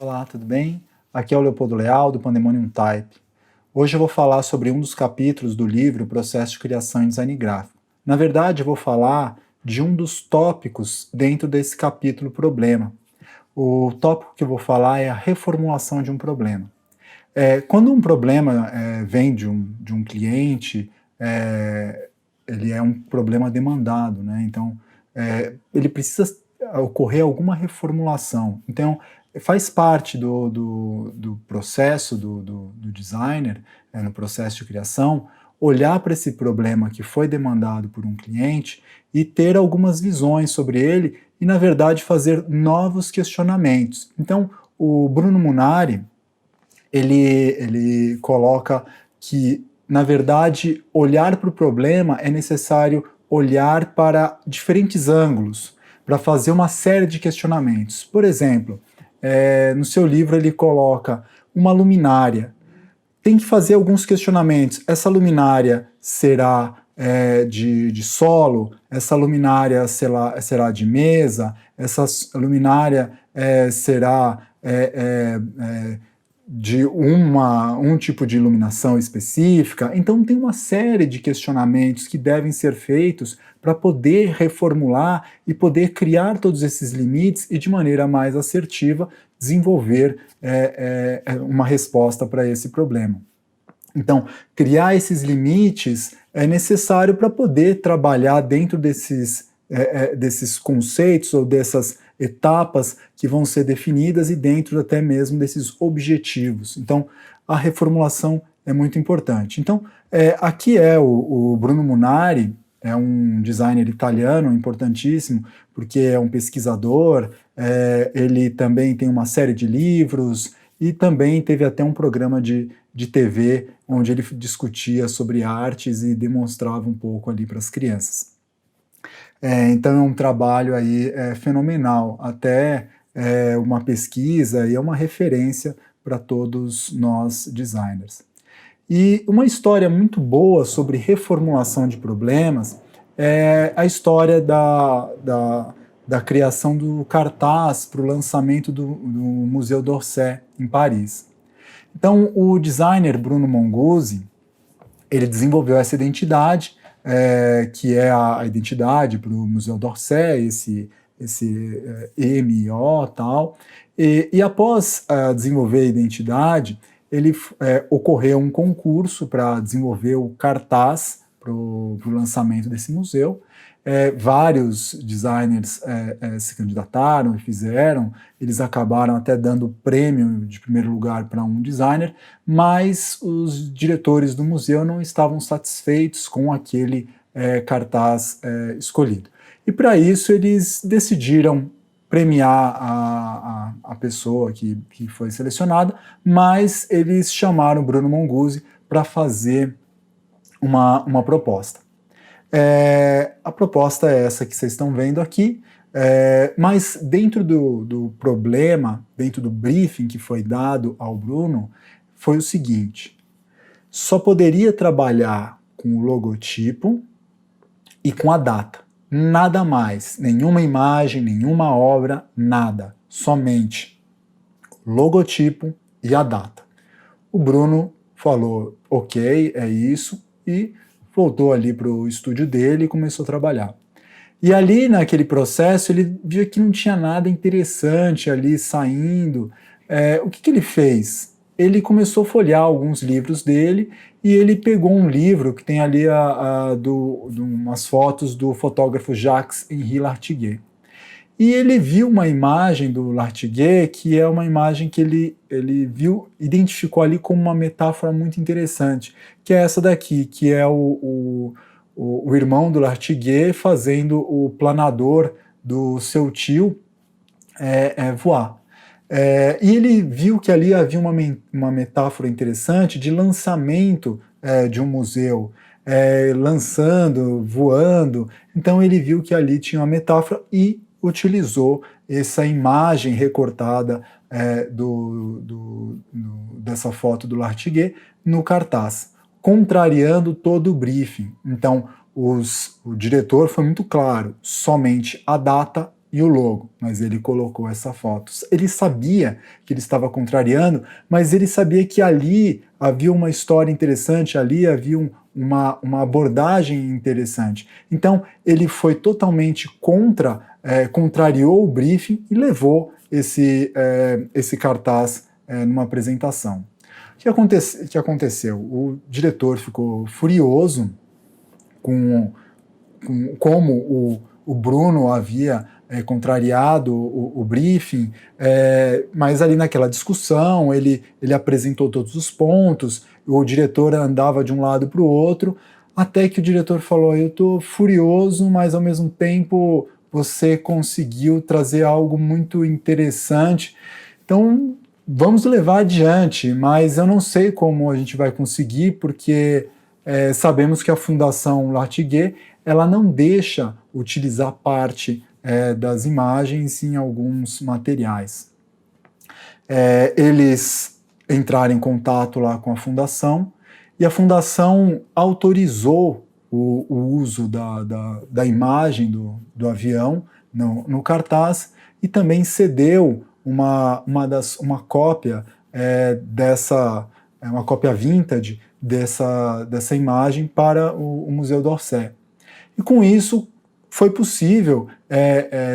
Olá, tudo bem? Aqui é o Leopoldo Leal, do Pandemonium Type. Hoje eu vou falar sobre um dos capítulos do livro Processo de Criação em Design Gráfico. Na verdade, eu vou falar de um dos tópicos dentro desse capítulo Problema. O tópico que eu vou falar é a reformulação de um problema. Quando um problema vem de um cliente, ele é um problema demandado, né? Então, ele precisa ocorrer alguma reformulação. Então, faz parte do processo do designer, no processo de criação, olhar para esse problema que foi demandado por um cliente e ter algumas visões sobre ele e, na verdade, fazer novos questionamentos. Então, o Bruno Munari, ele coloca que, na verdade, olhar para o problema é necessário olhar para diferentes ângulos, para fazer uma série de questionamentos. Por exemplo, no seu livro ele coloca uma luminária. Tem que fazer alguns questionamentos. Essa luminária será de solo? Essa luminária será de mesa? Essa luminária será de um tipo de iluminação específica? Então tem uma série de questionamentos que devem ser feitos para poder reformular e poder criar todos esses limites e, de maneira mais assertiva, desenvolver uma resposta para esse problema. Então, criar esses limites é necessário para poder trabalhar dentro desses conceitos ou dessas etapas que vão ser definidas e dentro até mesmo desses objetivos. Então, a reformulação é muito importante. Então, aqui é o Bruno Munari, é um designer italiano importantíssimo, porque é um pesquisador, ele também tem uma série de livros e também teve até um programa de TV onde ele discutia sobre artes e demonstrava um pouco ali para as crianças. Então é um trabalho aí fenomenal, até uma pesquisa e é uma referência para todos nós designers. E uma história muito boa sobre reformulação de problemas é a história da criação do cartaz para o lançamento do Museu d'Orsay, em Paris. Então, o designer Bruno Mongoose, ele desenvolveu essa identidade, que é a identidade para o Museu d'Orsay, esse MO tal, e após desenvolver a identidade, ele ocorreu um concurso para desenvolver o cartaz para o lançamento desse museu. Vários designers se candidataram e fizeram, eles acabaram até dando prêmio de primeiro lugar para um designer, mas os diretores do museu não estavam satisfeitos com aquele cartaz escolhido. E para isso eles decidiram premiar a pessoa que foi selecionada, mas eles chamaram Bruno Mongoose para fazer uma proposta. A proposta é essa que vocês estão vendo aqui, mas dentro do problema, dentro do briefing que foi dado ao Bruno, foi o seguinte: só poderia trabalhar com o logotipo e com a data. Nada mais, nenhuma imagem, nenhuma obra, nada. Somente logotipo e a data. O Bruno falou, ok, é isso, e voltou ali para o estúdio dele e começou a trabalhar. E ali naquele processo ele viu que não tinha nada interessante ali saindo. O que ele fez? Ele começou a folhear alguns livros dele e ele pegou um livro que tem ali umas fotos do fotógrafo Jacques-Henri Lartiguet. E ele viu uma imagem do Lartiguet que é uma imagem que ele viu, identificou ali como uma metáfora muito interessante, que é essa daqui, que é o irmão do Lartiguet fazendo o planador do seu tio voar. E ele viu que ali havia uma metáfora interessante de lançamento de um museu, lançando, voando. Então ele viu que ali tinha uma metáfora e utilizou essa imagem recortada dessa foto do Lartiguet no cartaz, contrariando todo o briefing. Então o diretor foi muito claro, somente a data e o logo, mas ele colocou essa foto. Ele sabia que ele estava contrariando, mas ele sabia que ali havia uma história interessante, ali havia uma abordagem interessante. Então, ele foi totalmente contrariou o briefing e levou esse cartaz numa apresentação. O que aconteceu? O diretor ficou furioso com como o Bruno havia contrariado o briefing, mas ali naquela discussão ele apresentou todos os pontos, o diretor andava de um lado para o outro, até que o diretor falou: eu estou furioso, mas ao mesmo tempo você conseguiu trazer algo muito interessante, então vamos levar adiante, mas eu não sei como a gente vai conseguir, porque sabemos que a Fundação Lartiguet ela não deixa utilizar parte das imagens em alguns materiais. Eles entraram em contato lá com a Fundação e a Fundação autorizou o uso da imagem do avião no cartaz e também cedeu uma cópia uma cópia vintage dessa imagem para o Museu d'Orsay. E com isso foi possível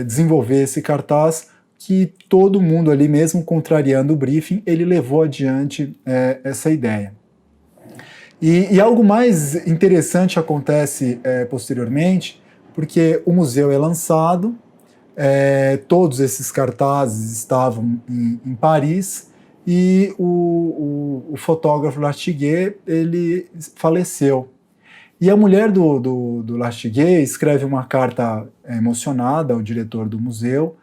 desenvolver esse cartaz que todo mundo ali, mesmo contrariando o briefing, ele levou adiante essa ideia. E algo mais interessante acontece posteriormente, porque o museu é lançado, todos esses cartazes estavam em Paris, e o fotógrafo Lartiguet, ele faleceu. E a mulher do Lartiguet escreve uma carta emocionada ao diretor do museu,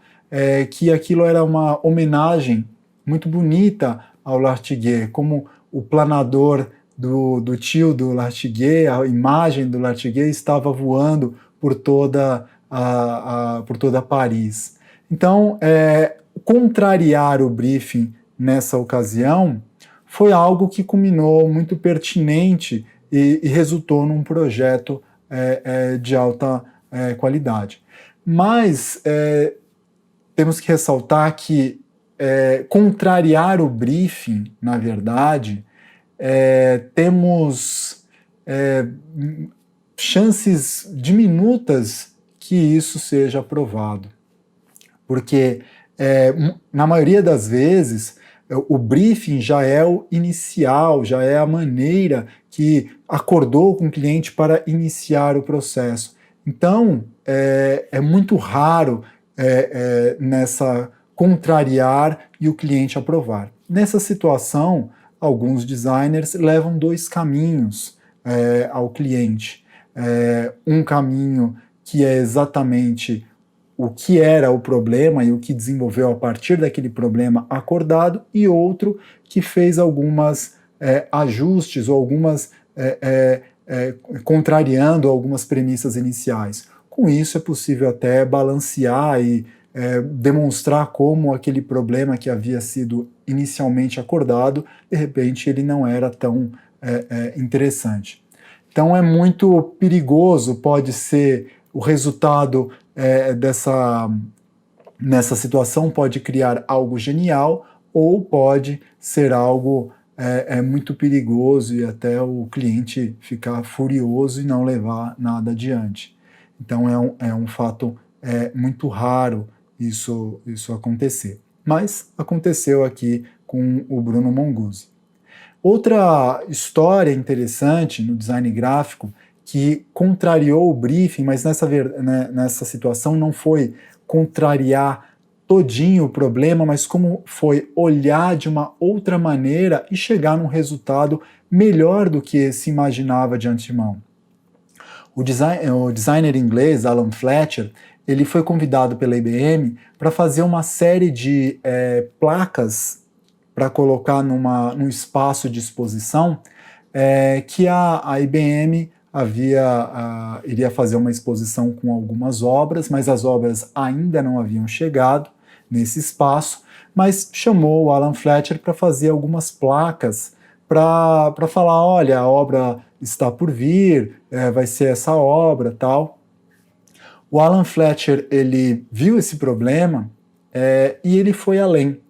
que aquilo era uma homenagem muito bonita ao Lartiguet, como o planador do tio do Lartiguet, a imagem do Lartiguet estava voando por toda Paris. Então, contrariar o briefing nessa ocasião foi algo que culminou muito pertinente e resultou num projeto de alta qualidade. Mas temos que ressaltar que contrariar o briefing, na verdade, temos chances diminutas que isso seja aprovado. Porque, na maioria das vezes, o briefing já é o inicial, já é a maneira que acordou com o cliente para iniciar o processo. Então, é muito raro nessa contrariar e o cliente aprovar. Nessa situação, alguns designers levam dois caminhos ao cliente. Um caminho que é exatamente o que era o problema e o que desenvolveu a partir daquele problema acordado, e outro que fez algumas ajustes ou algumas contrariando algumas premissas iniciais. Com isso é possível até balancear e demonstrar como aquele problema que havia sido inicialmente acordado, de repente ele não era tão interessante. Então é muito perigoso, pode ser o resultado nessa situação pode criar algo genial ou pode ser algo muito perigoso e até o cliente ficar furioso e não levar nada adiante. Então é um fato muito raro isso acontecer. Mas aconteceu aqui com o Bruno Monguzi. Outra história interessante no design gráfico que contrariou o briefing, mas nessa situação não foi contrariar todinho o problema, mas como foi olhar de uma outra maneira e chegar num resultado melhor do que se imaginava de antemão. O designer inglês Alan Fletcher, ele foi convidado pela IBM para fazer uma série de placas para colocar num espaço de exposição que a IBM iria fazer uma exposição com algumas obras, mas as obras ainda não haviam chegado nesse espaço, mas chamou o Alan Fletcher para fazer algumas placas para falar, olha, a obra está por vir, vai ser essa obra, tal. O Alan Fletcher, ele viu esse problema e ele foi além.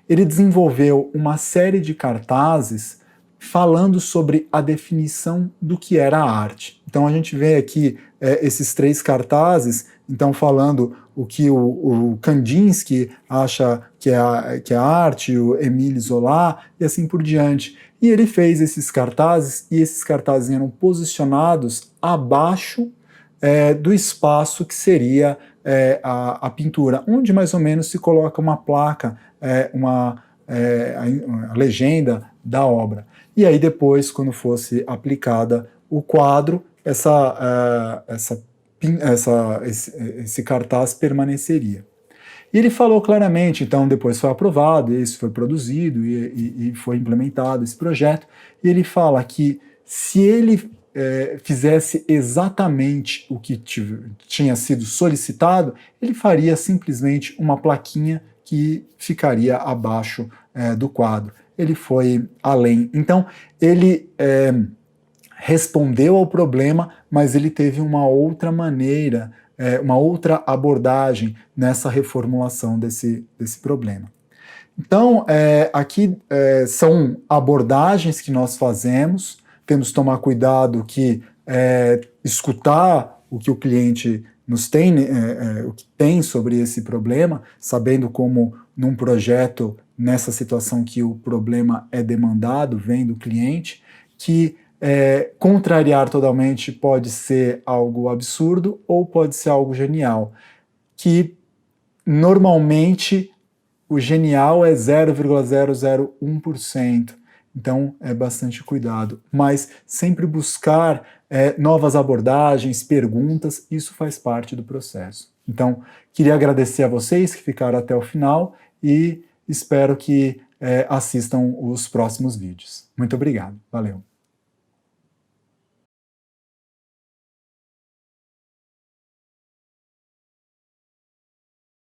Ele desenvolveu uma série de cartazes falando sobre a definição do que era a arte. Então a gente vê aqui esses 3 cartazes, então falando o que o Kandinsky acha que é arte, o Émile Zola e assim por diante. E ele fez esses cartazes, e esses cartazes eram posicionados abaixo do espaço que seria a pintura, onde mais ou menos se coloca uma placa, a legenda da obra. E aí depois, quando fosse aplicada o quadro, esse cartaz permaneceria. E ele falou claramente, então depois foi aprovado, isso foi produzido e foi implementado esse projeto, e ele fala que se ele fizesse exatamente o que tinha sido solicitado, ele faria simplesmente uma plaquinha que ficaria abaixo do quadro. Ele foi além. Então, ele respondeu ao problema, mas ele teve uma outra maneira, uma outra abordagem nessa reformulação desse problema. Então, aqui são abordagens que nós fazemos, temos que tomar cuidado que escutar o que o cliente nos tem, o que tem sobre esse problema, sabendo como num projeto, nessa situação que o problema é demandado, vem do cliente, que contrariar totalmente pode ser algo absurdo ou pode ser algo genial, que normalmente o genial é 0,001%, então é bastante cuidado, mas sempre buscar novas abordagens, perguntas, isso faz parte do processo. Então, queria agradecer a vocês que ficaram até o final e espero que assistam os próximos vídeos. Muito obrigado, valeu!